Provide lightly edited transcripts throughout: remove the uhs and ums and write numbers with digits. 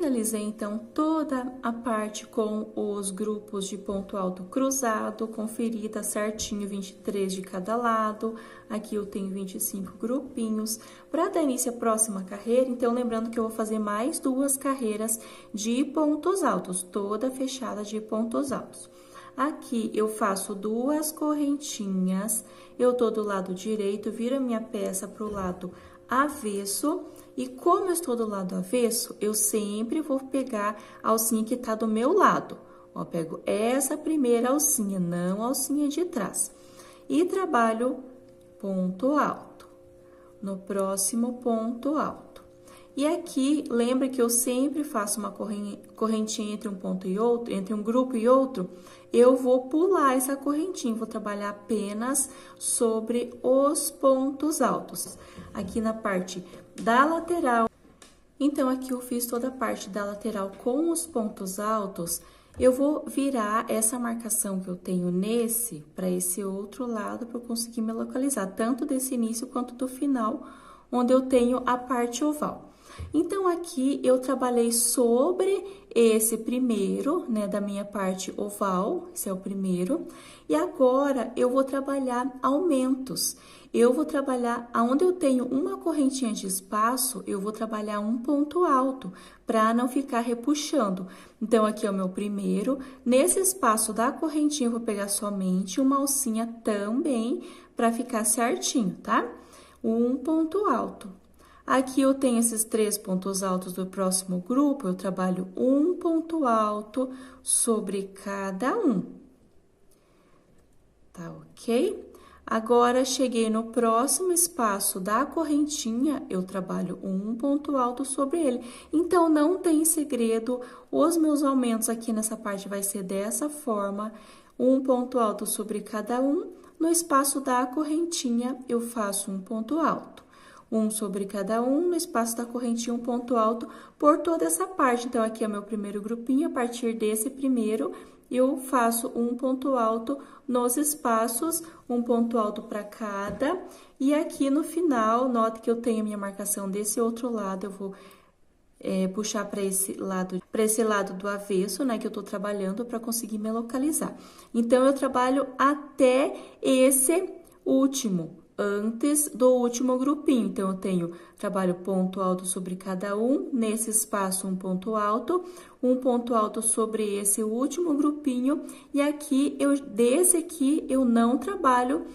Finalizei, então, toda a parte com os grupos de ponto alto cruzado, conferi, tá certinho, 23 de cada lado. Aqui eu tenho 25 grupinhos. Para dar início à próxima carreira, então, lembrando que eu vou fazer mais 2 carreiras de pontos altos, toda fechada de pontos altos. Aqui eu faço 2 correntinhas, eu tô do lado direito, viro a minha peça pro lado avesso. E como eu estou do lado avesso, eu sempre vou pegar a alcinha que tá do meu lado. Ó, pego essa primeira alcinha, não a alcinha de trás. E trabalho ponto alto. No próximo ponto alto. E aqui, lembra que eu sempre faço uma correntinha entre um ponto e outro, entre um grupo e outro, eu vou pular essa correntinha, vou trabalhar apenas sobre os pontos altos. Aqui na parte da lateral. Então, aqui eu fiz toda a parte da lateral com os pontos altos, eu vou virar essa marcação que eu tenho nesse, para esse outro lado, para eu conseguir me localizar, tanto desse início quanto do final, onde eu tenho a parte oval. Então, aqui eu trabalhei sobre esse primeiro, né, da minha parte oval, esse é o primeiro, e agora eu vou trabalhar aumentos. Eu vou trabalhar, aonde eu tenho uma correntinha de espaço, eu vou trabalhar um ponto alto, para não ficar repuxando. Então, aqui é o meu primeiro, nesse espaço da correntinha eu vou pegar somente uma alcinha também, para ficar certinho, tá? Um ponto alto. Aqui eu tenho esses 3 pontos altos do próximo grupo, eu trabalho um ponto alto sobre cada um. Tá ok? Agora, cheguei no próximo espaço da correntinha, eu trabalho um ponto alto sobre ele. Então, não tem segredo, os meus aumentos aqui nessa parte vai ser dessa forma, um ponto alto sobre cada um. No espaço da correntinha, eu faço um ponto alto. Um sobre cada um, no espaço da correntinha, um ponto alto por toda essa parte. Então, aqui é o meu primeiro grupinho, a partir desse primeiro, eu faço um ponto alto nos espaços, um ponto alto para cada. E aqui no final, note que eu tenho a minha marcação desse outro lado, eu vou puxar para esse lado do avesso, né, que eu tô trabalhando para conseguir me localizar. Então, eu trabalho até esse último, antes do último grupinho. Então, eu tenho, trabalho ponto alto sobre cada um, nesse espaço um ponto alto sobre esse último grupinho, e aqui, desse aqui, eu não trabalho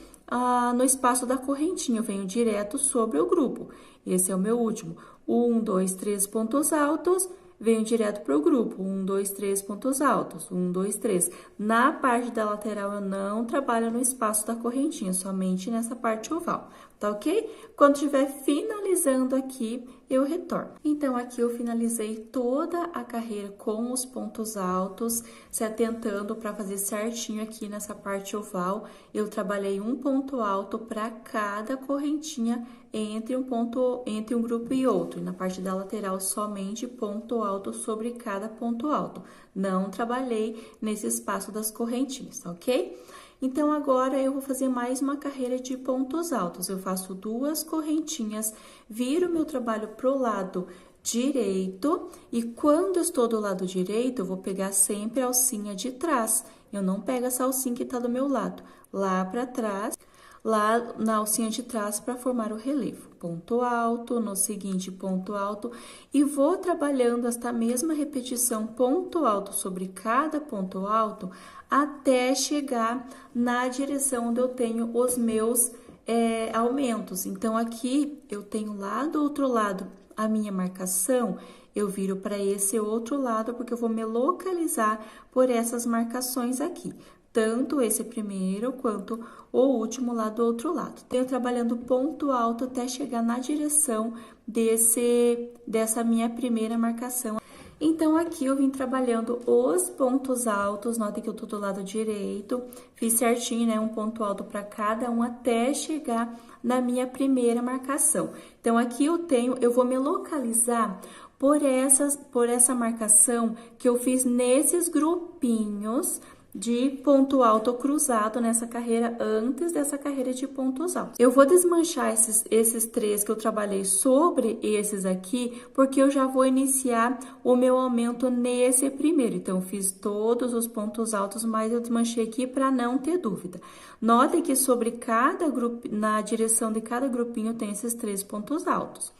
no espaço da correntinha, eu venho direto sobre o grupo. Esse é o meu último. 1, 2, 3 pontos altos, venho direto para o grupo, 1, 2, 3 pontos altos, 1, 2, 3. Na parte da lateral, eu não trabalho no espaço da correntinha, somente nessa parte oval, tá ok? Quando estiver finalizando aqui, eu retorno. Então, aqui eu finalizei toda a carreira com os pontos altos, se atentando para fazer certinho aqui nessa parte oval. Eu trabalhei um ponto alto para cada correntinha entre um grupo e outro. E na parte da lateral, somente ponto alto sobre cada ponto alto. Não trabalhei nesse espaço das correntinhas, tá ok? Então, agora eu vou fazer mais uma carreira de pontos altos. Eu faço 2 correntinhas, viro meu trabalho pro lado direito, e quando eu estou do lado direito, eu vou pegar sempre a alcinha de trás. Eu não pego essa alcinha que tá do meu lado, lá para trás, lá na alcinha de trás para formar o relevo. Ponto alto, no seguinte ponto alto, e vou trabalhando esta mesma repetição, ponto alto sobre cada ponto alto, até chegar na direção onde eu tenho os meus aumentos. Então, aqui eu tenho lá do outro lado a minha marcação, eu viro para esse outro lado, porque eu vou me localizar por essas marcações aqui. Tanto esse primeiro, quanto o último lá do outro lado. Tenho trabalhando ponto alto até chegar na direção dessa minha primeira marcação. Então, aqui eu vim trabalhando os pontos altos, notem que eu tô do lado direito, fiz certinho, né, um ponto alto para cada um até chegar na minha primeira marcação. Então, aqui eu vou me localizar por essa marcação que eu fiz nesses grupinhos, de ponto alto cruzado nessa carreira antes dessa carreira de pontos altos. Eu vou desmanchar esses 3 que eu trabalhei sobre esses aqui, porque eu já vou iniciar o meu aumento nesse primeiro. Então, eu fiz todos os pontos altos, mas eu desmanchei aqui para não ter dúvida. Notem que sobre cada grupo, na direção de cada grupinho tem esses 3 pontos altos.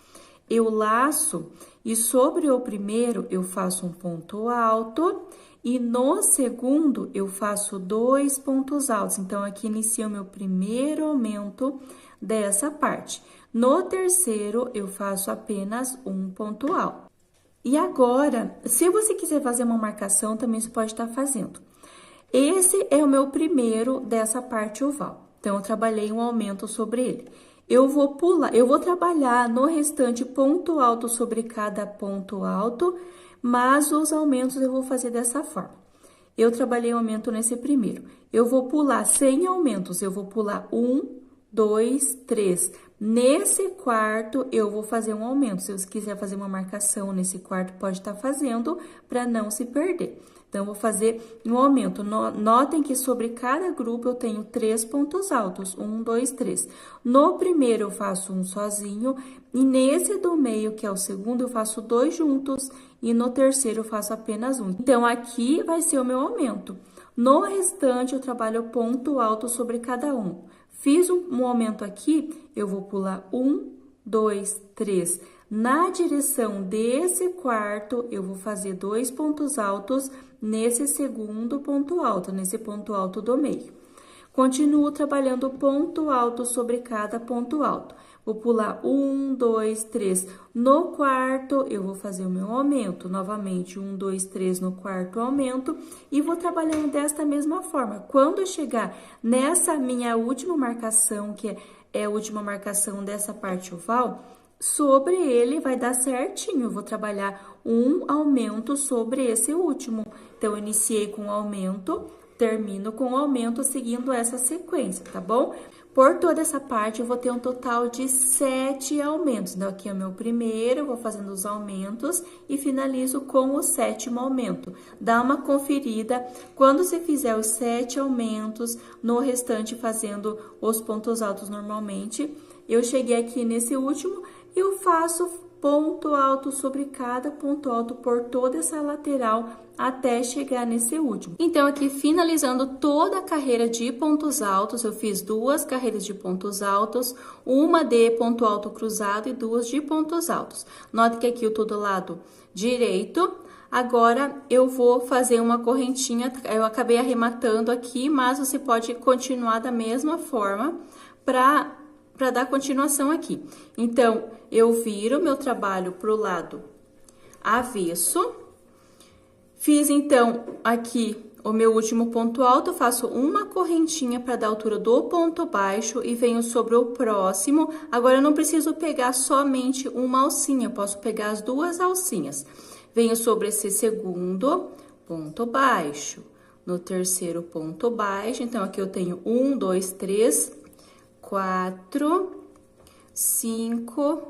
Eu laço e sobre o primeiro eu faço um ponto alto. E no segundo, eu faço 2 pontos altos. Então, aqui inicia o meu primeiro aumento dessa parte. No terceiro, eu faço apenas um ponto alto. E agora, se você quiser fazer uma marcação, também você pode estar fazendo. Esse é o meu primeiro dessa parte oval. Então, eu trabalhei um aumento sobre ele. Eu vou pular, eu vou trabalhar no restante ponto alto sobre cada ponto alto, mas os aumentos eu vou fazer dessa forma. Eu trabalhei um aumento nesse primeiro. Eu vou pular sem aumentos, eu vou pular 1, 2, 3. Nesse quarto, eu vou fazer um aumento. Se você quiser fazer uma marcação nesse quarto, pode estar fazendo para não se perder. Então, eu vou fazer um aumento. Notem que sobre cada grupo eu tenho 3 pontos altos. 1, 2, 3. No primeiro, eu faço um sozinho. E nesse do meio, que é o segundo, eu faço 2 juntos. E no terceiro, eu faço apenas um. Então, aqui vai ser o meu aumento. No restante, eu trabalho ponto alto sobre cada um. Fiz um aumento aqui, eu vou pular 1, 2, 3. Na direção desse quarto, eu vou fazer 2 pontos altos nesse segundo ponto alto, nesse ponto alto do meio. Continuo trabalhando ponto alto sobre cada ponto alto. Vou pular 1, 2, 3. No quarto, eu vou fazer o meu aumento. Novamente, 1, 2, 3 no quarto aumento. E vou trabalhando desta mesma forma. Quando eu chegar nessa minha última marcação, que é a última marcação dessa parte oval, sobre ele vai dar certinho. Eu vou trabalhar um aumento sobre esse último. Então, eu iniciei com aumento, termino com aumento, seguindo essa sequência, tá bom? Por toda essa parte, eu vou ter um total de 7 aumentos. Então, aqui é o meu primeiro, eu vou fazendo os aumentos e finalizo com o 7º aumento. Dá uma conferida, quando você fizer os 7 aumentos, no restante fazendo os pontos altos normalmente, eu cheguei aqui nesse último, eu faço ponto alto sobre cada ponto alto por toda essa lateral até chegar nesse último. Então, aqui finalizando toda a carreira de pontos altos, eu fiz 2 carreiras de pontos altos, uma de ponto alto cruzado e 2 de pontos altos. Note que aqui eu tô do lado direito. Agora, eu vou fazer uma correntinha, eu acabei arrematando aqui, mas você pode continuar da mesma forma para dar continuação aqui. Então, eu viro meu trabalho pro lado avesso. Fiz, então, aqui o meu último ponto alto, faço uma correntinha para dar a altura do ponto baixo e venho sobre o próximo. Agora, eu não preciso pegar somente uma alcinha, eu posso pegar as 2 alcinhas. Venho sobre esse segundo ponto baixo. No terceiro ponto baixo, então, aqui eu tenho 1, 2, 3, 4, 5,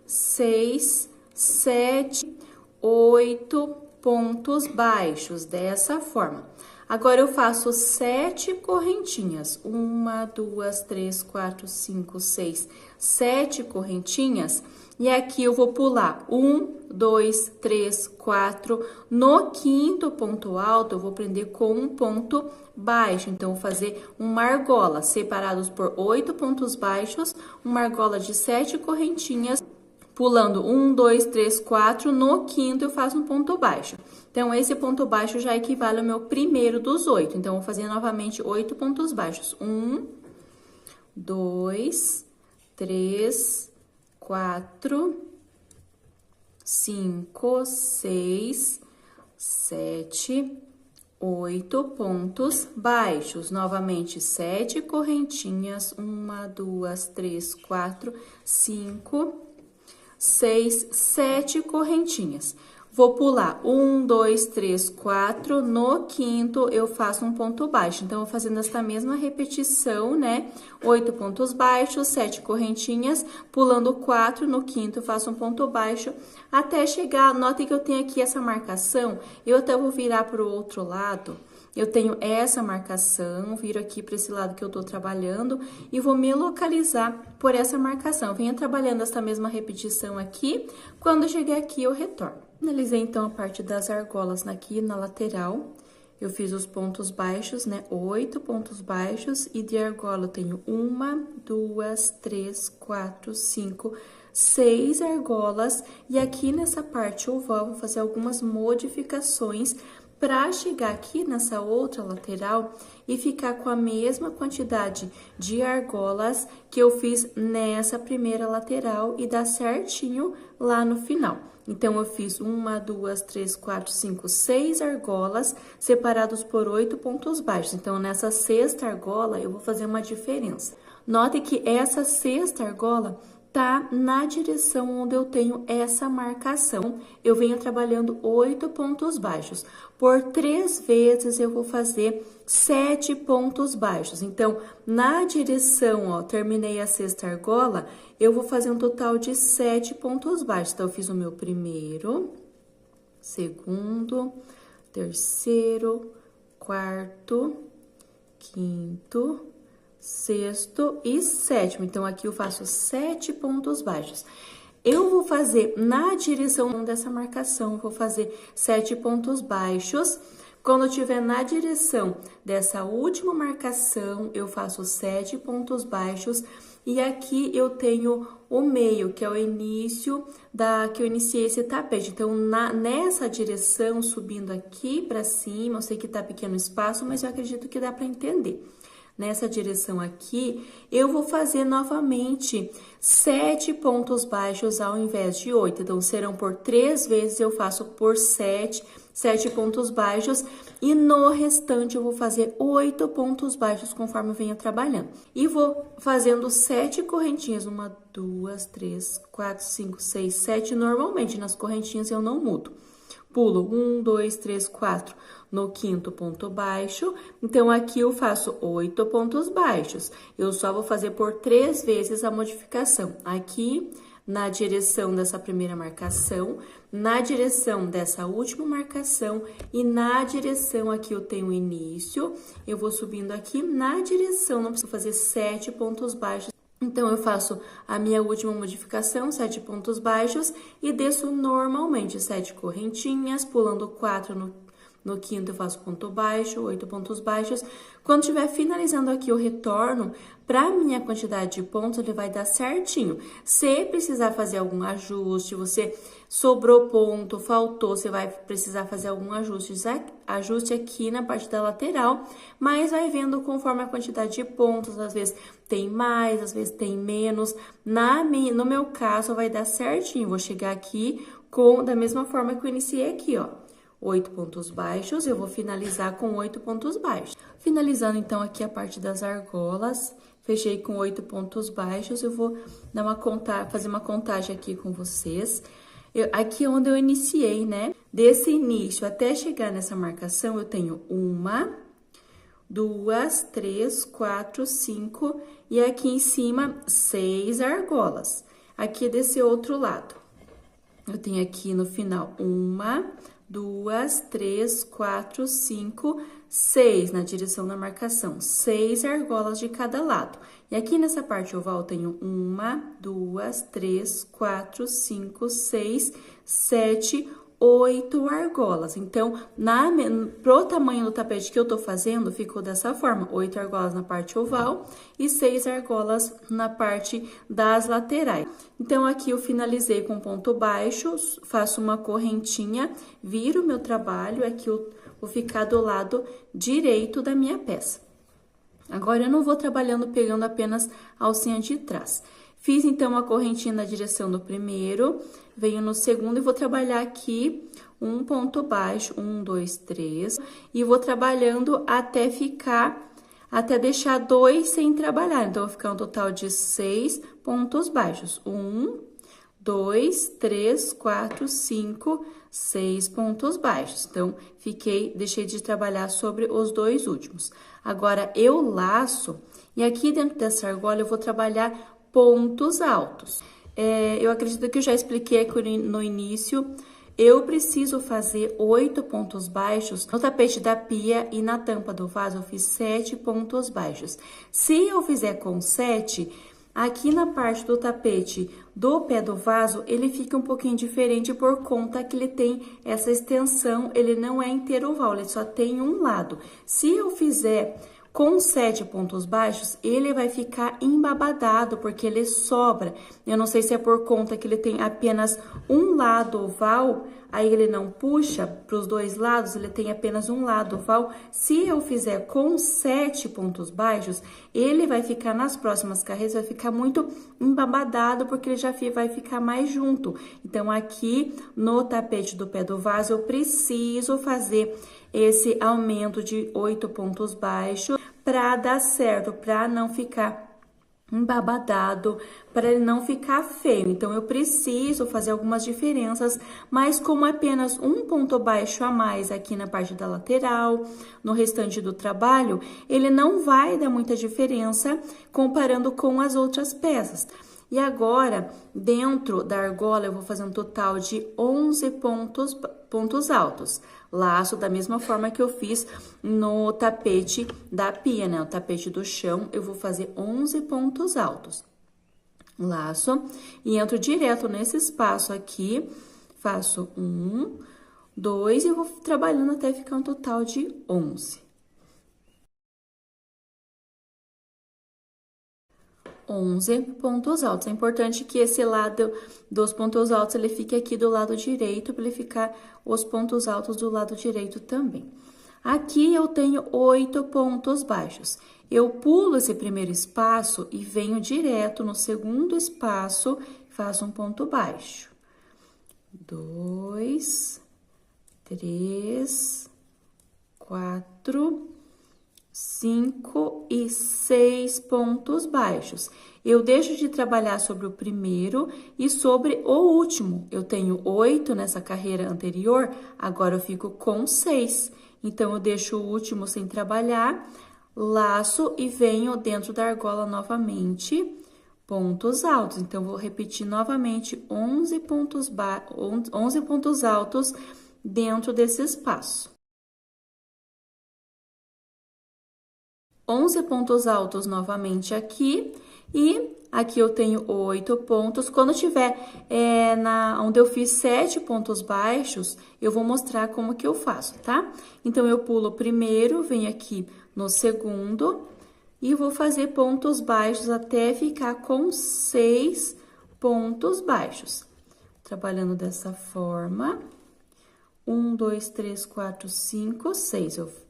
6, 7, 8 pontos baixos, dessa forma. Agora, eu faço 7 correntinhas. 1, 2, 3, 4, 5, 6, 7 correntinhas. E aqui eu vou pular 1, 2, 3, 4. No 5º ponto alto, eu vou prender com um ponto baixo. Então, vou fazer uma argola, separados por 8 pontos baixos, uma argola de 7 correntinhas, pulando 1, 2, 3, 4. No 5º, eu faço um ponto baixo. Então, esse ponto baixo já equivale ao meu primeiro dos 8. Então, vou fazer novamente 8 pontos baixos. 1, 2, 3, 4, 5, 6, 7, 8 pontos baixos. Novamente, 7 correntinhas. 1, 2, 3, 4, 5, 6, 7 correntinhas. Vou pular 1, 2, 3, 4, no quinto eu faço um ponto baixo. Então, eu vou fazendo essa mesma repetição, né? 8 pontos baixos, 7 correntinhas, pulando 4, no quinto eu faço um ponto baixo, até chegar, notem que eu tenho aqui essa marcação, eu até vou virar para o outro lado. Eu tenho essa marcação, viro aqui para esse lado que eu tô trabalhando e vou me localizar por essa marcação. Venho trabalhando essa mesma repetição aqui, quando eu chegar aqui eu retorno. Finalizei então a parte das argolas aqui na lateral. Eu fiz os pontos baixos, né? 8 pontos baixos e de argola eu tenho 1, 2, 3, 4, 5, 6 argolas. E aqui nessa parte oval, vou fazer algumas modificações para chegar aqui nessa outra lateral e ficar com a mesma quantidade de argolas que eu fiz nessa primeira lateral e dar certinho lá no final. Então, eu fiz 1, 2, 3, 4, 5, 6 argolas separados por 8 pontos baixos. Então, nessa sexta argola, eu vou fazer uma diferença. Note que essa sexta argola tá na direção onde eu tenho essa marcação. Eu venho trabalhando 8 pontos baixos. Por 3 vezes, eu vou fazer 7 pontos baixos. Então, na direção, ó, terminei a sexta argola, eu vou fazer um total de 7 pontos baixos. Então, eu fiz o meu primeiro, segundo, terceiro, quarto, quinto, sexto e sétimo. Então, aqui eu faço 7 pontos baixos. Eu vou fazer na direção dessa marcação, vou fazer 7 pontos baixos. Quando eu estiver na direção dessa última marcação, eu faço 7 pontos baixos. E aqui eu tenho o meio, que é o início que eu iniciei esse tapete. Então, nessa direção, subindo aqui pra cima, eu sei que tá pequeno espaço, mas eu acredito que dá pra entender. Nessa direção aqui, eu vou fazer novamente 7 pontos baixos ao invés de 8. Então, serão por 3 vezes, eu faço por 7 pontos baixos. E no restante, eu vou fazer 8 pontos baixos conforme eu venho trabalhando. E vou fazendo 7 correntinhas. 1, 2, 3, 4, 5, 6, 7. Normalmente, nas correntinhas, eu não mudo. Pulo 1, 2, 3, 4 no quinto ponto baixo. Então, aqui eu faço 8 pontos baixos. Eu só vou fazer por 3 vezes a modificação. Aqui, na direção dessa primeira marcação, na direção dessa última marcação e na direção aqui eu tenho o início. Eu vou subindo aqui na direção, não preciso fazer 7 pontos baixos. Então, eu faço a minha última modificação, 7 pontos baixos, e desço normalmente 7 correntinhas, pulando 4 no quinto eu faço ponto baixo, 8 pontos baixos. Quando estiver finalizando aqui, eu retorno. Para minha quantidade de pontos, ele vai dar certinho. Se precisar fazer algum ajuste, você sobrou ponto, faltou, você vai precisar fazer algum ajuste aqui na parte da lateral, mas vai vendo conforme a quantidade de pontos, às vezes tem mais, às vezes tem menos. No meu caso, vai dar certinho. Vou chegar aqui da mesma forma que eu iniciei aqui, ó. 8 pontos baixos, eu vou finalizar com 8 pontos baixos. Finalizando, então, aqui a parte das argolas, fechei com 8 pontos baixos, eu vou fazer uma contagem aqui com vocês. Aqui é onde eu iniciei, né? Desse início até chegar nessa marcação, eu tenho 1, 2, 3, 4, 5 e aqui em cima 6 argolas. Aqui desse outro lado, eu tenho aqui no final 1, 2, 3, 4, 5, 6 na direção da marcação, 6 argolas de cada lado. E aqui nessa parte oval eu tenho 1, 2, 3, 4, 5, 6, 7, 8 argolas. Então, pro tamanho do tapete que eu tô fazendo, ficou dessa forma: 8 argolas na parte oval e 6 argolas na parte das laterais. Então, aqui eu finalizei com ponto baixo, faço uma correntinha, viro meu trabalho, aqui eu vou ficar do lado direito da minha peça. Agora, eu não vou trabalhando pegando apenas a alcinha de trás. Fiz, então, a correntinha na direção do primeiro, venho no segundo e vou trabalhar aqui um ponto baixo, 1, 2, 3, e vou trabalhando até deixar 2 sem trabalhar. Então, vou ficar um total de 6 pontos baixos. 1, 2, 3, 4, 5, 6 pontos baixos. Então, deixei de trabalhar sobre os dois últimos. Agora, eu laço, e aqui dentro dessa argola eu vou trabalhar pontos altos. Eu acredito que eu já expliquei aqui no início. Eu preciso fazer 8 pontos baixos no tapete da pia e na tampa do vaso eu fiz 7 pontos baixos. Se eu fizer com 7, aqui na parte do tapete do pé do vaso, ele fica um pouquinho diferente por conta que ele tem essa extensão, ele não é inteiro oval, ele só tem um lado. Se eu fizer com 7 pontos baixos, ele vai ficar embabadado, porque ele sobra. Eu não sei se é por conta que ele tem apenas um lado oval, aí ele não puxa para os dois lados, ele tem apenas um lado oval. Se eu fizer com 7 pontos baixos, ele vai ficar nas próximas carreiras, vai ficar muito embabadado, porque ele já vai ficar mais junto. Então, aqui no tapete do pé do vaso, eu preciso fazer esse aumento de 8 pontos baixos para dar certo, para não ficar embabadado, para ele não ficar feio. Então, eu preciso fazer algumas diferenças, mas como apenas um ponto baixo a mais aqui na parte da lateral, no restante do trabalho, ele não vai dar muita diferença comparando com as outras peças. E agora, dentro da argola, eu vou fazer um total de 11 pontos altos. Laço da mesma forma que eu fiz no tapete da pia, né? O tapete do chão, eu vou fazer 11 pontos altos. Laço e entro direto nesse espaço aqui, faço 1, 2 e vou trabalhando até ficar um total de 11. 11 pontos altos. É importante que esse lado dos pontos altos, ele fique aqui do lado direito, para ele ficar os pontos altos do lado direito também. Aqui eu tenho 8 pontos baixos. Eu pulo esse primeiro espaço e venho direto no segundo espaço, faço um ponto baixo. 2, 3, 4, 5 e 6 pontos baixos. Eu deixo de trabalhar sobre o primeiro e sobre o último. Eu tenho 8 nessa carreira anterior, agora eu fico com 6. Então, eu deixo o último sem trabalhar, laço e venho dentro da argola novamente, pontos altos. Então, vou repetir novamente 11 pontos altos dentro desse espaço. 11 pontos altos novamente aqui, e aqui eu tenho 8 pontos. Quando tiver onde eu fiz 7 pontos baixos, eu vou mostrar como que eu faço, tá? Então, eu pulo o primeiro, venho aqui no segundo, e vou fazer pontos baixos até ficar com 6 pontos baixos. Trabalhando dessa forma, 1, 2, 3, 4, 5, 6, eu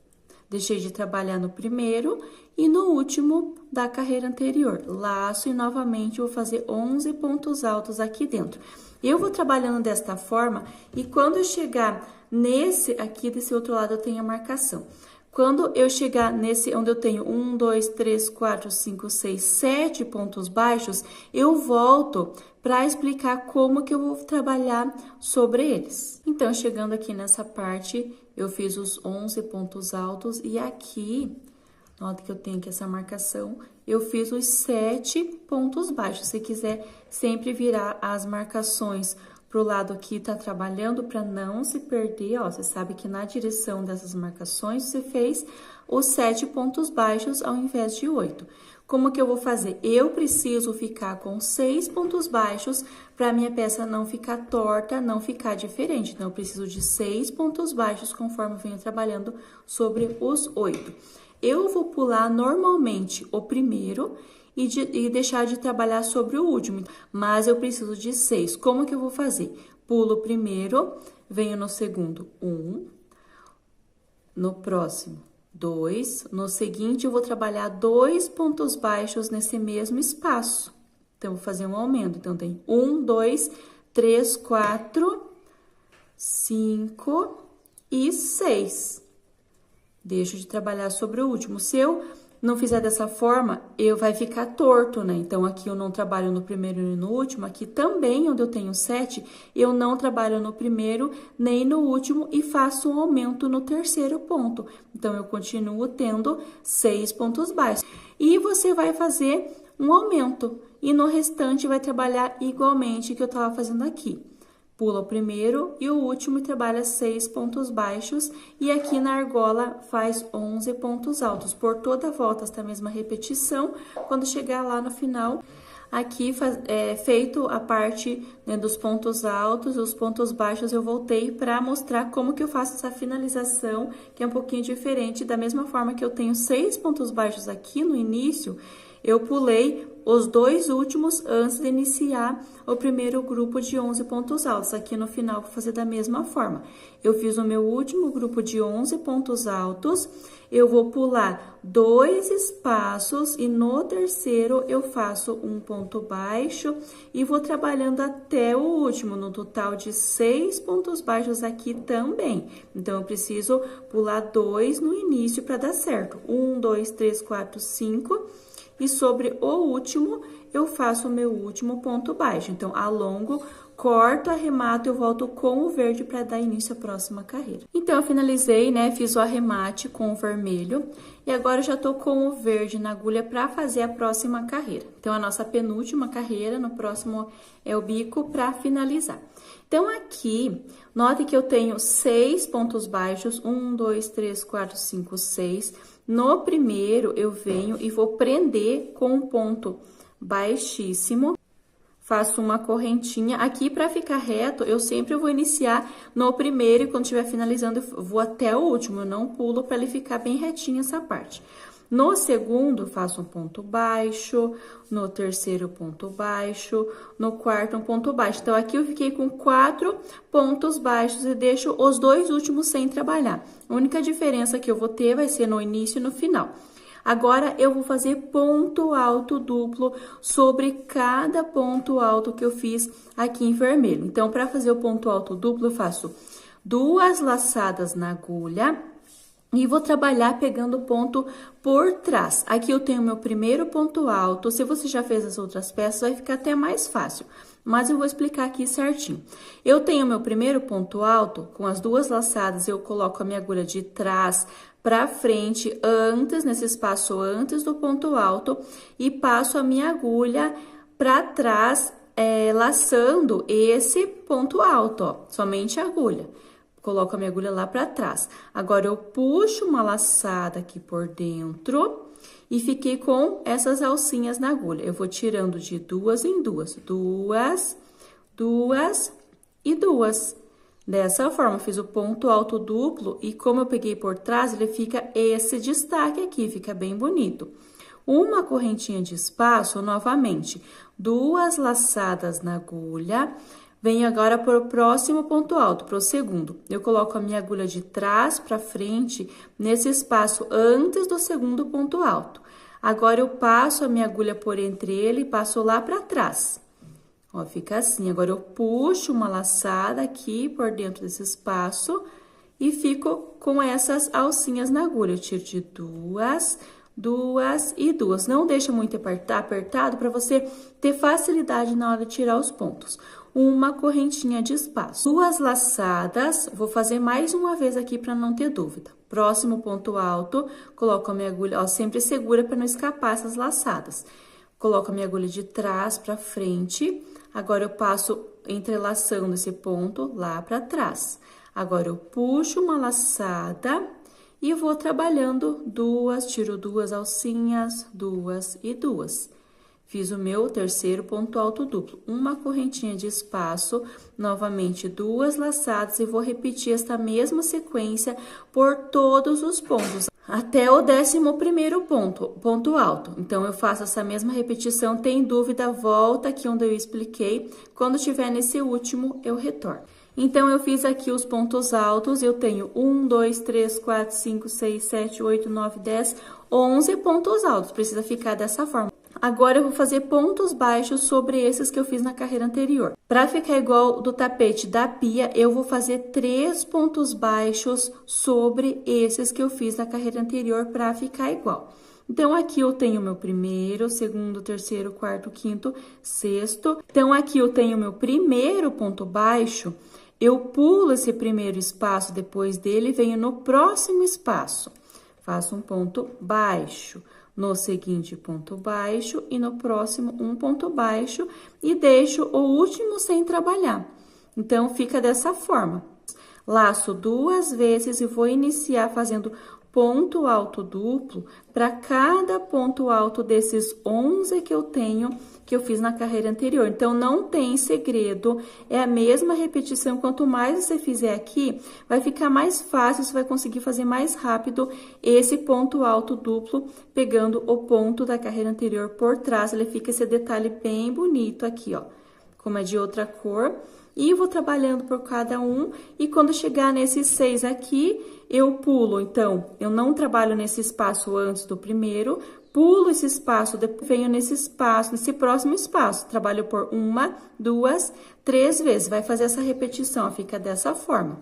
deixei de trabalhar no primeiro e no último da carreira anterior. Laço e novamente vou fazer 11 pontos altos aqui dentro. Eu vou trabalhando desta forma e quando eu chegar nesse aqui desse outro lado eu tenho a marcação. Quando eu chegar nesse onde eu tenho 1, 2, 3, 4, 5, 6, 7 pontos baixos, eu volto para explicar como que eu vou trabalhar sobre eles. Então, chegando aqui nessa parte, eu fiz os 11 pontos altos e aqui, nota que eu tenho aqui essa marcação, eu fiz os 7 pontos baixos. Se quiser sempre virar as marcações pro lado que tá trabalhando para não se perder, ó, você sabe que na direção dessas marcações você fez os 7 pontos baixos ao invés de 8. Como que eu vou fazer? Eu preciso ficar com 6 pontos baixos para minha peça não ficar torta, não ficar diferente. Então, eu preciso de 6 pontos baixos conforme eu venho trabalhando sobre os 8. Eu vou pular normalmente o primeiro e deixar de trabalhar sobre o último, mas eu preciso de 6. Como que eu vou fazer? Pulo o primeiro, venho no segundo, 1, no próximo, 2, no seguinte eu vou trabalhar 2 pontos baixos nesse mesmo espaço. Então, vou fazer um aumento. Então, tem 1, 2, 3, 4, 5 e 6. Deixo de trabalhar sobre o último. Se eu não fizer dessa forma, vai ficar torto, né? Então, aqui eu não trabalho no primeiro e no último. Aqui também, onde eu tenho 7, eu não trabalho no primeiro nem no último e faço um aumento no terceiro ponto. Então, eu continuo tendo 6 pontos baixos. E você vai fazer um aumento. E no restante, vai trabalhar igualmente que eu estava fazendo aqui. Pula o primeiro e o último e trabalha 6 pontos baixos. E aqui na argola faz 11 pontos altos. Por toda a volta, esta mesma repetição. Quando chegar lá no final, aqui feito a parte, né, dos pontos altos, os pontos baixos, eu voltei para mostrar como que eu faço essa finalização, que é um pouquinho diferente. Da mesma forma que eu tenho 6 pontos baixos aqui no início, eu pulei os 2 últimos antes de iniciar o primeiro grupo de 11 pontos altos. Aqui no final, vou fazer da mesma forma. Eu fiz o meu último grupo de 11 pontos altos, eu vou pular 2 espaços e no terceiro eu faço um ponto baixo e vou trabalhando até o último, no total de 6 pontos baixos aqui também. Então, eu preciso pular 2 no início para dar certo. 1, 2, 3, 4, 5... E sobre o último, eu faço o meu último ponto baixo. Então, alongo, corto, arremato, eu volto com o verde para dar início à próxima carreira. Então, eu finalizei, né? Fiz o arremate com o vermelho. E agora, eu já tô com o verde na agulha para fazer a próxima carreira. Então, a nossa penúltima carreira, no próximo é o bico para finalizar. Então, aqui, note que eu tenho 6 pontos baixos. 1, 2, 3, 4, 5, 6... No primeiro, eu venho e vou prender com um ponto baixíssimo, faço uma correntinha. Aqui, para ficar reto, eu sempre vou iniciar no primeiro e quando estiver finalizando, eu vou até o último. Eu não pulo para ele ficar bem retinho essa parte. No segundo, faço um ponto baixo, no terceiro, ponto baixo, no quarto, um ponto baixo. Então, aqui eu fiquei com 4 pontos baixos e deixo os 2 últimos sem trabalhar. A única diferença que eu vou ter vai ser no início e no final. Agora, eu vou fazer ponto alto duplo sobre cada ponto alto que eu fiz aqui em vermelho. Então, para fazer o ponto alto duplo, eu faço 2 laçadas na agulha. E vou trabalhar pegando o ponto por trás. Aqui eu tenho meu primeiro ponto alto. Se você já fez as outras peças, vai ficar até mais fácil. Mas eu vou explicar aqui certinho. Eu tenho meu primeiro ponto alto, com as 2 laçadas, eu coloco a minha agulha de trás para frente, nesse espaço antes do ponto alto, e passo a minha agulha para trás, laçando esse ponto alto, ó, somente a agulha. Coloco a minha agulha lá para trás. Agora, eu puxo uma laçada aqui por dentro e fiquei com essas alcinhas na agulha. Eu vou tirando de 2 em 2. 2, 2 e 2. Dessa forma, eu fiz o ponto alto duplo e como eu peguei por trás, ele fica esse destaque aqui, fica bem bonito. Uma correntinha de espaço, novamente, 2 laçadas na agulha. Venho agora para o próximo ponto alto, para o segundo. Eu coloco a minha agulha de trás para frente, nesse espaço antes do segundo ponto alto. Agora, eu passo a minha agulha por entre ele e passo lá para trás. Ó, fica assim. Agora, eu puxo uma laçada aqui por dentro desse espaço e fico com essas alcinhas na agulha. Eu tiro de 2, 2 e 2. Não deixa muito apertado para você ter facilidade na hora de tirar os pontos. Uma correntinha de espaço. 2 laçadas, vou fazer mais uma vez aqui para não ter dúvida. Próximo ponto alto, coloco a minha agulha, ó, sempre segura para não escapar essas laçadas. Coloco a minha agulha de trás para frente, agora eu passo entrelaçando esse ponto lá para trás. Agora, eu puxo uma laçada e vou trabalhando 2, tiro 2 alcinhas, 2 e 2. Fiz o meu terceiro ponto alto duplo, uma correntinha de espaço, novamente 2 laçadas e vou repetir esta mesma sequência por todos os pontos, até o 11º ponto alto. Então, eu faço essa mesma repetição, tem dúvida, volta aqui onde eu expliquei, quando tiver nesse último, eu retorno. Então, eu fiz aqui os pontos altos, eu tenho 1, 2, 3, 4, 5, 6, 7, 8, 9, 10, 11 pontos altos, precisa ficar dessa forma. Agora, eu vou fazer pontos baixos sobre esses que eu fiz na carreira anterior. Para ficar igual do tapete da pia, eu vou fazer 3 pontos baixos sobre esses que eu fiz na carreira anterior para ficar igual. Então, aqui eu tenho meu primeiro, segundo, terceiro, quarto, quinto, sexto. Então, aqui eu tenho meu primeiro ponto baixo, eu pulo esse primeiro espaço depois dele e venho no próximo espaço. Faço um ponto baixo, no seguinte ponto baixo e no próximo um ponto baixo e deixo o último sem trabalhar. Então, fica dessa forma. Laço 2 vezes e vou iniciar fazendo ponto alto duplo para cada ponto alto desses 11 que eu tenho, que eu fiz na carreira anterior. Então, não tem segredo, é a mesma repetição. Quanto mais você fizer aqui, vai ficar mais fácil, você vai conseguir fazer mais rápido esse ponto alto duplo, pegando o ponto da carreira anterior por trás. Ele fica esse detalhe bem bonito aqui, ó, como é de outra cor. E vou trabalhando por cada um, e quando chegar nesses 6 aqui, eu pulo. Então, eu não trabalho nesse espaço antes do primeiro, pulo esse espaço, depois venho nesse espaço, nesse próximo espaço, trabalho por 1, 2, 3 vezes, vai fazer essa repetição, fica dessa forma.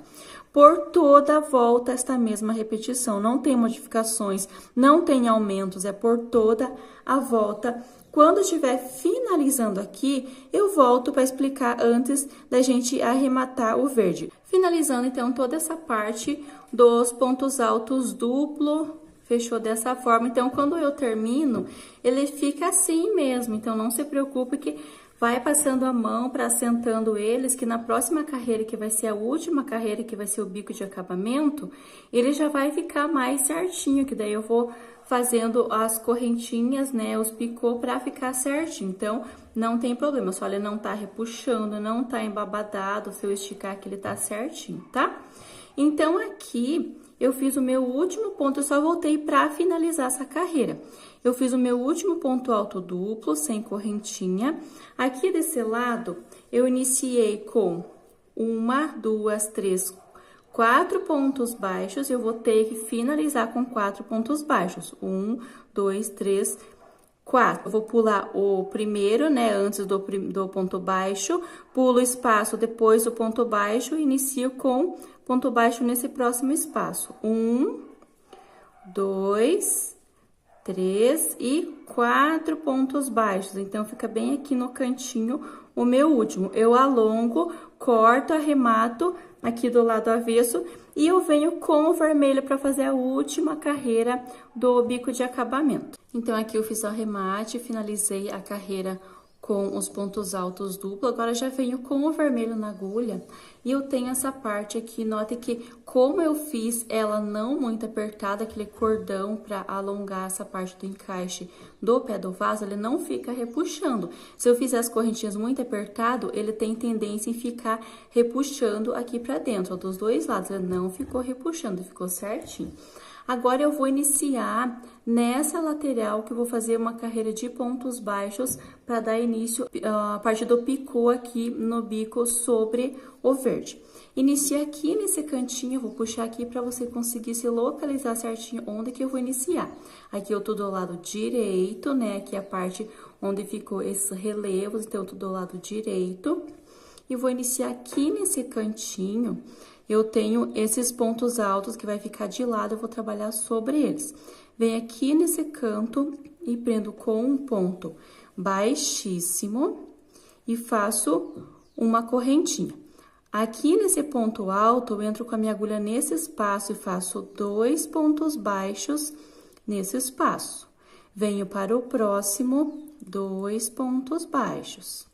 Por toda a volta, esta mesma repetição, não tem modificações, não tem aumentos, é por toda a volta. Quando estiver finalizando aqui, eu volto para explicar antes da gente arrematar o verde. Finalizando, então, toda essa parte dos pontos altos duplo, fechou dessa forma. Então, quando eu termino, ele fica assim mesmo. Então, não se preocupe que vai passando a mão para assentando eles, que na próxima carreira, que vai ser a última carreira, que vai ser o bico de acabamento, ele já vai ficar mais certinho, que daí eu vou fazendo as correntinhas, né, os picô para ficar certinho. Então, não tem problema, só ele não tá repuxando, não tá embabadado, se eu esticar aqui ele tá certinho, tá? Então, aqui eu fiz o meu último ponto, eu só voltei para finalizar essa carreira. Eu fiz o meu último ponto alto duplo, sem correntinha. Aqui desse lado, eu iniciei com 1, 2, 3, 4 pontos baixos, eu vou ter que finalizar com 4 pontos baixos. 1, 2, 3, 4. Eu vou pular o primeiro, né, antes do ponto baixo, pulo o espaço depois do ponto baixo e inicio com ponto baixo nesse próximo espaço. 1, 2, 3 e 4 pontos baixos. Então, fica bem aqui no cantinho o meu último. Eu alongo, corto, arremato aqui do lado avesso e eu venho com o vermelho para fazer a última carreira do bico de acabamento. Então, aqui eu fiz o arremate, finalizei a carreira com os pontos altos duplo, agora já venho com o vermelho na agulha e eu tenho essa parte aqui, note que como eu fiz ela não muito apertada, aquele cordão para alongar essa parte do encaixe do pé do vaso, ele não fica repuxando. Se eu fizer as correntinhas muito apertado, ele tem tendência em ficar repuxando aqui para dentro, ó, dos dois lados, ele não ficou repuxando, ficou certinho. Agora, eu vou iniciar nessa lateral, que eu vou fazer uma carreira de pontos baixos para dar início a parte do picô aqui no bico sobre o verde. Inicia aqui nesse cantinho, eu vou puxar aqui para você conseguir se localizar certinho onde que eu vou iniciar. Aqui eu tô do lado direito, né? Aqui a parte onde ficou esses relevos, então eu tô do lado direito. E vou iniciar aqui nesse cantinho. Eu tenho esses pontos altos que vai ficar de lado, eu vou trabalhar sobre eles. Venho aqui nesse canto e prendo com um ponto baixíssimo e faço uma correntinha. Aqui nesse ponto alto, eu entro com a minha agulha nesse espaço e faço 2 pontos baixos nesse espaço. Venho para o próximo, 2 pontos baixos.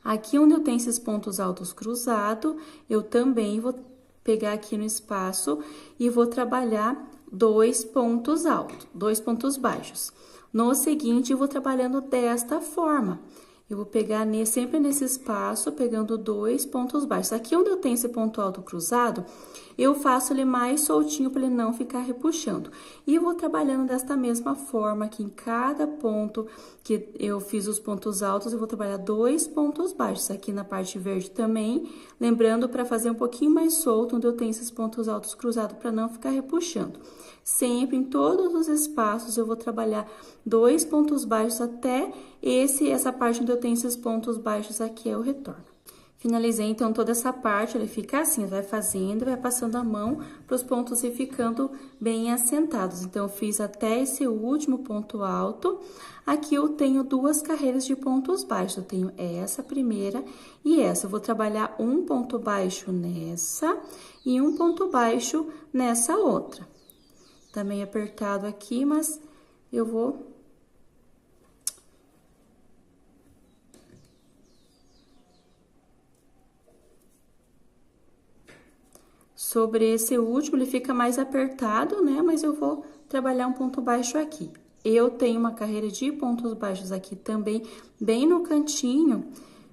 Aqui onde eu tenho esses pontos altos cruzados, eu também vou pegar aqui no espaço e vou trabalhar 2 pontos altos, 2 pontos baixos. No seguinte, eu vou trabalhando desta forma. Eu vou pegar sempre nesse espaço, pegando 2 pontos baixos. Aqui onde eu tenho esse ponto alto cruzado, eu faço ele mais soltinho para ele não ficar repuxando. E eu vou trabalhando desta mesma forma, aqui em cada ponto que eu fiz os pontos altos, eu vou trabalhar 2 pontos baixos. Aqui na parte verde também, lembrando para fazer um pouquinho mais solto, onde eu tenho esses pontos altos cruzados, para não ficar repuxando. Sempre, em todos os espaços, eu vou trabalhar 2 pontos baixos até essa parte onde eu tenho esses pontos baixos aqui, é o retorno. Finalizei, então, toda essa parte, ele fica assim, vai fazendo, vai passando a mão para os pontos ir ficando bem assentados. Então, eu fiz até esse último ponto alto. Aqui eu tenho duas carreiras de pontos baixos, eu tenho essa primeira e essa. Eu vou trabalhar um ponto baixo nessa e um ponto baixo nessa outra. Tá meio apertado aqui, mas eu vou... Sobre esse último, ele fica mais apertado, né? Mas eu vou trabalhar um ponto baixo aqui. Eu tenho uma carreira de pontos baixos aqui também, bem no cantinho.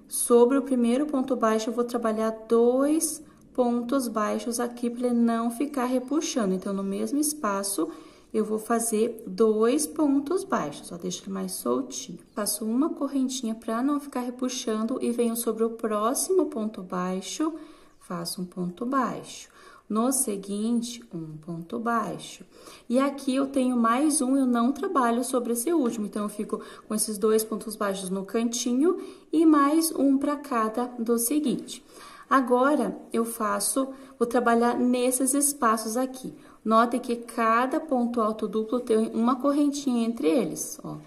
Sobre o primeiro ponto baixo, eu vou trabalhar 2 pontos baixos aqui para ele não ficar repuxando. Então, no mesmo espaço, eu vou fazer 2 pontos baixos, ó, deixa ele mais soltinho. Faço uma correntinha para não ficar repuxando e venho sobre o próximo ponto baixo, faço um ponto baixo. No seguinte, um ponto baixo. E aqui eu tenho mais um, eu não trabalho sobre esse último, então eu fico com esses 2 pontos baixos no cantinho e mais um para cada do seguinte. Agora, vou trabalhar nesses espaços aqui. Notem que cada ponto alto duplo tem uma correntinha entre eles, ó.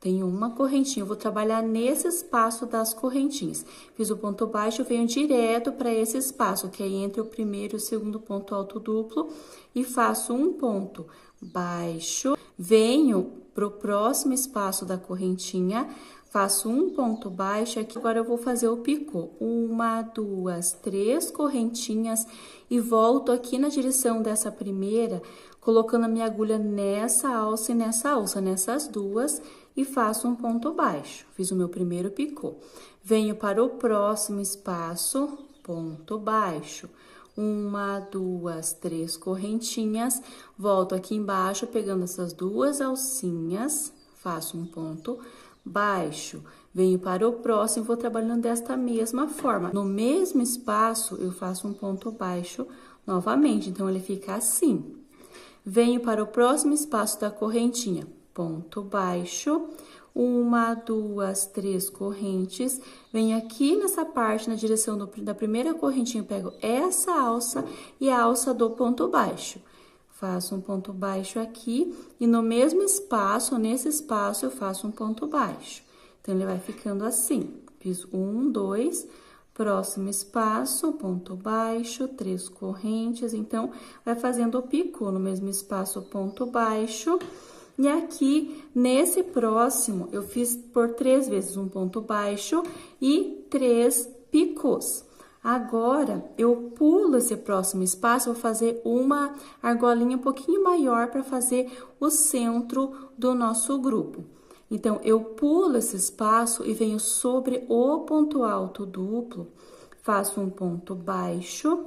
Tem uma correntinha, eu vou trabalhar nesse espaço das correntinhas. Fiz o ponto baixo, venho direto para esse espaço, que é entre o primeiro e o segundo ponto alto duplo, e faço um ponto baixo, venho pro próximo espaço da correntinha, faço um ponto baixo aqui, agora eu vou fazer o picô. 1, 2, 3 correntinhas e volto aqui na direção dessa primeira, colocando a minha agulha nessa alça e nessa alça, nessas duas, e faço um ponto baixo. Fiz o meu primeiro picô. Venho para o próximo espaço, ponto baixo. 1, 2, 3 correntinhas, volto aqui embaixo, pegando essas duas alcinhas, faço um ponto baixo. Venho para o próximo, vou trabalhando desta mesma forma. No mesmo espaço, eu faço um ponto baixo novamente, então ele fica assim. Venho para o próximo espaço da correntinha, ponto baixo, 1, 2, 3 correntes, venho aqui nessa parte, na direção da primeira correntinha, pego essa alça e a alça do ponto baixo. Faço um ponto baixo aqui e no mesmo espaço, nesse espaço, eu faço um ponto baixo. Então, ele vai ficando assim. Fiz 1, 2, próximo espaço, ponto baixo, 3 correntes. Então, vai fazendo o picô no mesmo espaço, ponto baixo. E aqui, nesse próximo, eu fiz por 3 vezes um ponto baixo e 3 picôs. Agora, eu pulo esse próximo espaço, vou fazer uma argolinha um pouquinho maior para fazer o centro do nosso grupo. Então, eu pulo esse espaço e venho sobre o ponto alto duplo, faço um ponto baixo,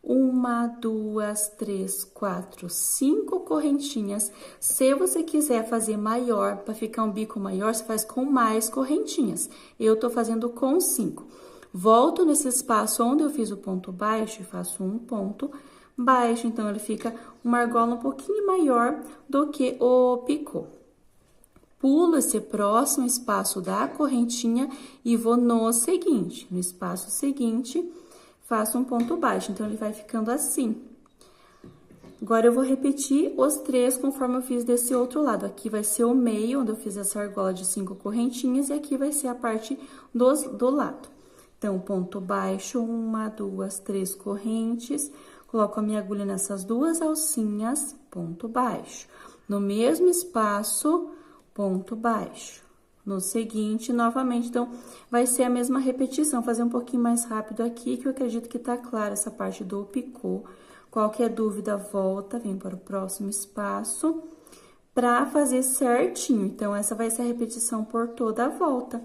1, 2, 3, 4, 5 correntinhas. Se você quiser fazer maior, para ficar um bico maior, você faz com mais correntinhas. Eu tô fazendo com 5. Volto nesse espaço onde eu fiz o ponto baixo e faço um ponto baixo. Então, ele fica uma argola um pouquinho maior do que o picô. Pulo esse próximo espaço da correntinha e vou no seguinte. No espaço seguinte, faço um ponto baixo. Então, ele vai ficando assim. Agora, eu vou repetir os 3 conforme eu fiz desse outro lado. Aqui vai ser o meio, onde eu fiz essa argola de 5 correntinhas, e aqui vai ser a parte do lado. Então, ponto baixo, 1, 2, 3 correntes, coloco a minha agulha nessas duas alcinhas, ponto baixo. No mesmo espaço, ponto baixo. No seguinte, novamente, então, vai ser a mesma repetição, fazer um pouquinho mais rápido aqui, que eu acredito que tá clara essa parte do picô. Qualquer dúvida, volta, vem para o próximo espaço, para fazer certinho. Então, essa vai ser a repetição por toda a volta.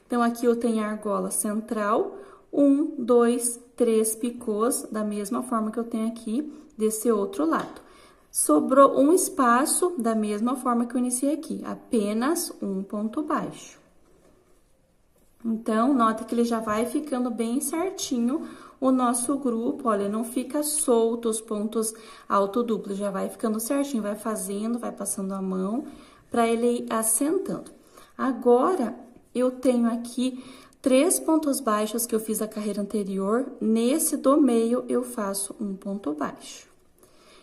Então, aqui eu tenho a argola central, 1, 2, 3 picôs, da mesma forma que eu tenho aqui desse outro lado. Sobrou um espaço da mesma forma que eu iniciei aqui, apenas um ponto baixo. Então, nota que ele já vai ficando bem certinho o nosso grupo, olha, não fica solto os pontos alto duplo, já vai ficando certinho, vai fazendo, vai passando a mão para ele ir assentando. Agora, eu tenho aqui 3 pontos baixos que eu fiz a carreira anterior, nesse do meio eu faço um ponto baixo.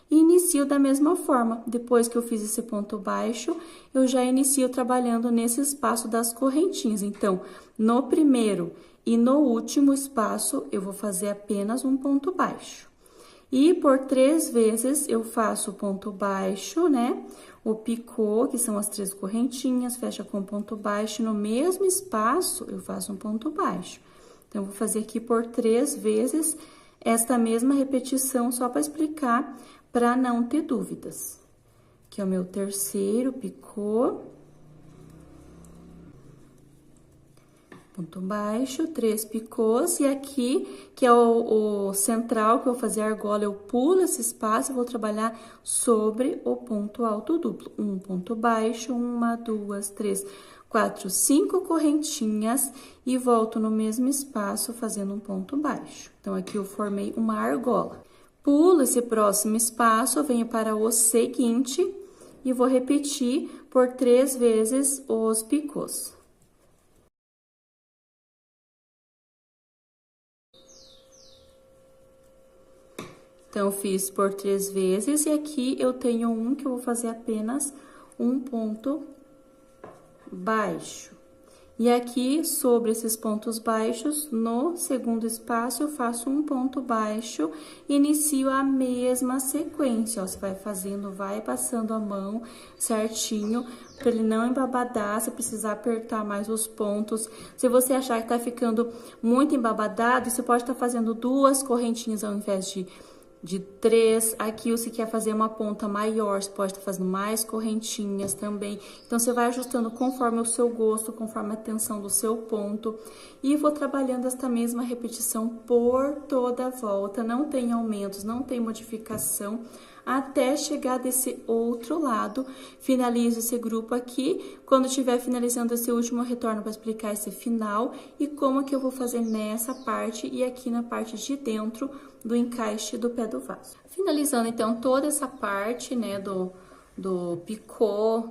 E inicio da mesma forma, depois que eu fiz esse ponto baixo, eu já inicio trabalhando nesse espaço das correntinhas. Então, no primeiro e no último espaço, eu vou fazer apenas um ponto baixo. E por 3 vezes eu faço ponto baixo, né? O picô, que são as 3 correntinhas, fecha com ponto baixo. No mesmo espaço, eu faço um ponto baixo. Então, eu vou fazer aqui por 3 vezes esta mesma repetição, só para explicar, para não ter dúvidas. Aqui é o meu terceiro picô. Ponto baixo, 3 picôs, e aqui, que é o central, que eu vou fazer a argola, eu pulo esse espaço e vou trabalhar sobre o ponto alto duplo. Um ponto baixo, 1, 2, 3, 4, 5 correntinhas e volto no mesmo espaço fazendo um ponto baixo. Então, aqui eu formei uma argola. Pulo esse próximo espaço, venho para o seguinte e vou repetir por 3 vezes os picôs. Então, fiz por 3 vezes, e aqui eu tenho um que eu vou fazer apenas um ponto baixo. E aqui, sobre esses pontos baixos, no segundo espaço, eu faço um ponto baixo, inicio a mesma sequência, ó. Você vai fazendo, vai passando a mão certinho, para ele não embabadar, se precisar apertar mais os pontos. Se você achar que tá ficando muito embabadado, você pode estar fazendo 2 correntinhas ao invés de 3, aqui você quer fazer uma ponta maior, você pode estar fazendo mais correntinhas também. Então, você vai ajustando conforme o seu gosto, conforme a tensão do seu ponto. E vou trabalhando esta mesma repetição por toda a volta, não tem aumentos, não tem modificação, até chegar desse outro lado. Finalizo esse grupo aqui. Quando estiver finalizando esse último, eu retorno para explicar esse final e como que eu vou fazer nessa parte e aqui na parte de dentro do encaixe do pé do vaso. Finalizando, então, toda essa parte, né, do picô,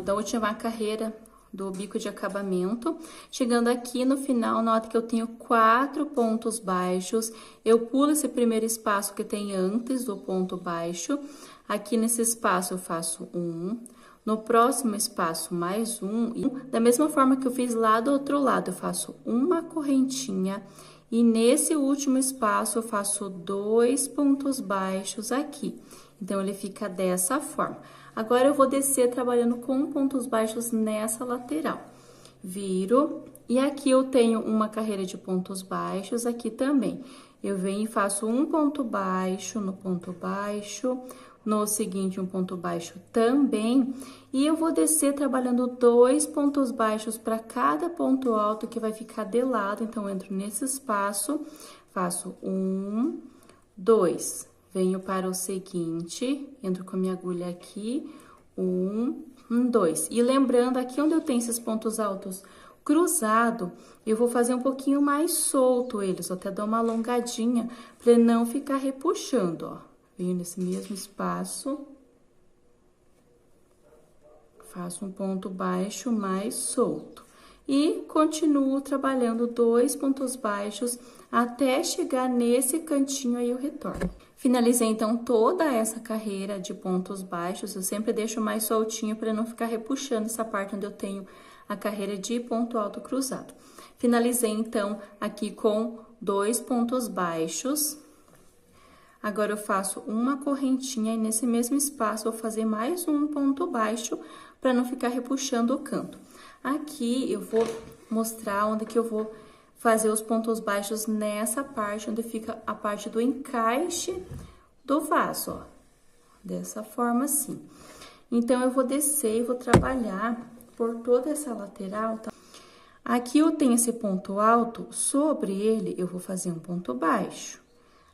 da última carreira do bico de acabamento. Chegando aqui no final, nota que eu tenho 4 pontos baixos. Eu pulo esse primeiro espaço que tem antes do ponto baixo. Aqui nesse espaço eu faço um. No próximo espaço, mais um. E da mesma forma que eu fiz lá do outro lado, eu faço uma correntinha. E nesse último espaço, eu faço 2 pontos baixos aqui. Então, ele fica dessa forma. Agora, eu vou descer trabalhando com pontos baixos nessa lateral. Viro, e aqui eu tenho uma carreira de pontos baixos, aqui também. Eu venho e faço um ponto baixo no ponto baixo, no seguinte um ponto baixo também, e eu vou descer trabalhando 2 pontos baixos para cada ponto alto que vai ficar de lado. Então, eu entro nesse espaço, faço 1, 2, venho para o seguinte, entro com a minha agulha aqui, 1, 2. E lembrando, aqui onde eu tenho esses pontos altos cruzado, eu vou fazer um pouquinho mais solto eles, vou até dar uma alongadinha para ele não ficar repuxando, ó. Venho nesse mesmo espaço, faço um ponto baixo mais solto. E continuo trabalhando 2 pontos baixos até chegar nesse cantinho, aí eu retorno. Finalizei, então, toda essa carreira de pontos baixos. Eu sempre deixo mais soltinho para não ficar repuxando essa parte onde eu tenho a carreira de ponto alto cruzado. Finalizei, então, aqui com 2 pontos baixos. Agora, eu faço uma correntinha e nesse mesmo espaço, eu vou fazer mais um ponto baixo para não ficar repuxando o canto. Aqui, eu vou mostrar onde que eu vou fazer os pontos baixos nessa parte, onde fica a parte do encaixe do vaso, ó. Dessa forma, assim. Então, eu vou descer e vou trabalhar por toda essa lateral, tá? Aqui eu tenho esse ponto alto, sobre ele, eu vou fazer um ponto baixo.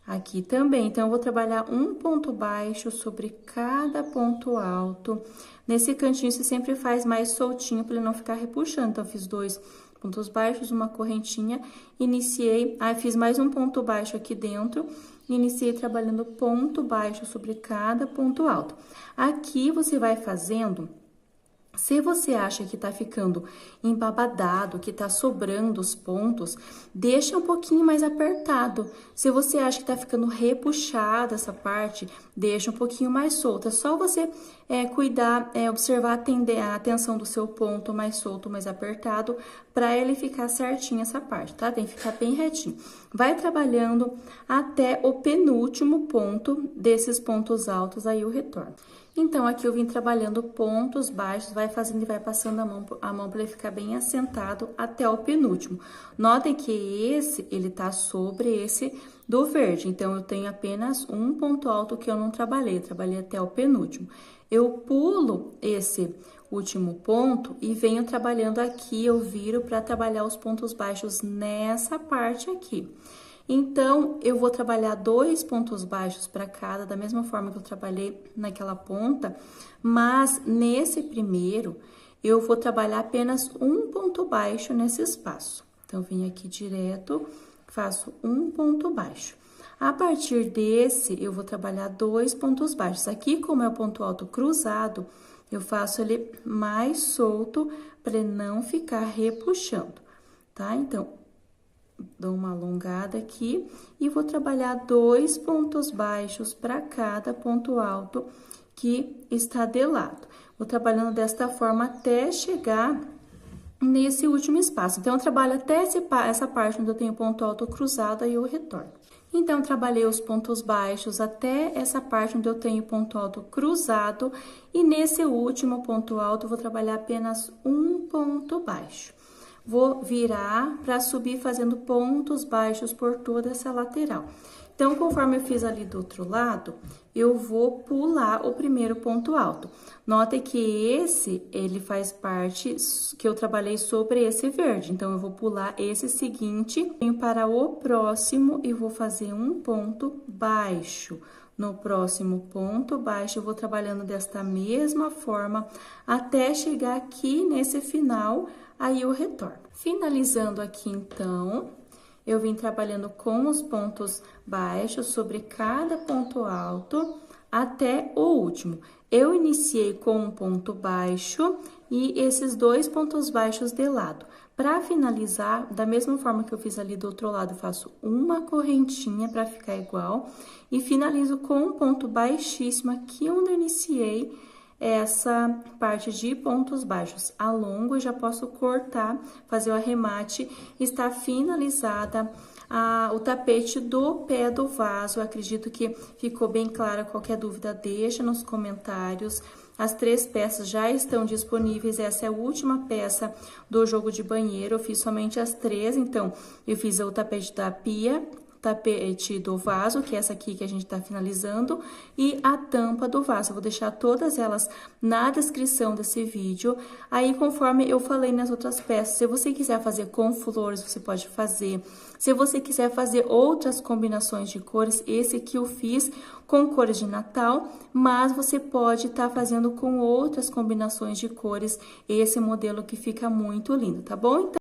Aqui também, então, eu vou trabalhar um ponto baixo sobre cada ponto alto. Nesse cantinho, você sempre faz mais soltinho para ele não ficar repuxando. Então, eu fiz 2 pontos baixos, uma correntinha, iniciei, aí fiz mais um ponto baixo aqui dentro, iniciei trabalhando ponto baixo sobre cada ponto alto. Aqui, você vai fazendo Se você acha que tá ficando embabadado, que tá sobrando os pontos, deixa um pouquinho mais apertado. Se você acha que tá ficando repuxada essa parte, deixa um pouquinho mais solta. É só você cuidar, observar, atender a atenção do seu ponto mais solto, mais apertado, para ele ficar certinho essa parte, tá? Tem que ficar bem retinho. Vai trabalhando até o penúltimo ponto desses pontos altos, aí eu retorno. Então, aqui eu vim trabalhando pontos baixos, vai fazendo e vai passando a mão para ele ficar bem assentado até o penúltimo. Notem que ele tá sobre esse do verde, então eu tenho apenas um ponto alto que eu não trabalhei até o penúltimo. Eu pulo esse último ponto e venho trabalhando aqui, eu viro para trabalhar os pontos baixos nessa parte aqui. Então, eu vou trabalhar 2 pontos baixos para cada, da mesma forma que eu trabalhei naquela ponta, mas nesse primeiro, eu vou trabalhar apenas um ponto baixo nesse espaço. Então, eu vim aqui direto, faço um ponto baixo. A partir desse, eu vou trabalhar 2 pontos baixos. Aqui, como é o ponto alto cruzado, eu faço ele mais solto para ele não ficar repuxando, tá? Então, dou uma alongada aqui e vou trabalhar 2 pontos baixos para cada ponto alto que está de lado. Vou trabalhando desta forma até chegar nesse último espaço. Então, eu trabalho até essa parte onde eu tenho ponto alto cruzado, aí eu retorno. Então, trabalhei os pontos baixos até essa parte onde eu tenho ponto alto cruzado e nesse último ponto alto, eu vou trabalhar apenas um ponto baixo. Vou virar para subir fazendo pontos baixos por toda essa lateral. Então, conforme eu fiz ali do outro lado, eu vou pular o primeiro ponto alto. Notem que ele faz parte que eu trabalhei sobre esse verde. Então, eu vou pular esse seguinte, venho para o próximo e vou fazer um ponto baixo. No próximo ponto baixo, eu vou trabalhando desta mesma forma até chegar aqui nesse final, aí eu retorno. Finalizando aqui, então, eu vim trabalhando com os pontos baixos sobre cada ponto alto até o último. Eu iniciei com um ponto baixo e esses 2 pontos baixos de lado. Para finalizar, da mesma forma que eu fiz ali do outro lado, eu faço uma correntinha para ficar igual e finalizo com um ponto baixíssimo aqui onde eu iniciei essa parte de pontos baixos. Alongo e já posso cortar, fazer o arremate, está finalizada o tapete do pé do vaso. Eu acredito que ficou bem clara. Qualquer dúvida, deixa nos comentários. As 3 peças já estão disponíveis. Essa é a última peça do jogo de banheiro. Eu fiz somente as 3, então eu fiz o tapete da pia, tapete do vaso, que é essa aqui que a gente tá finalizando, e a tampa do vaso. Eu vou deixar todas elas na descrição desse vídeo. Aí, conforme eu falei nas outras peças, se você quiser fazer com flores, você pode fazer. Se você quiser fazer outras combinações de cores, esse aqui eu fiz com cores de Natal, mas você pode estar fazendo com outras combinações de cores, esse modelo que fica muito lindo, tá bom? Então,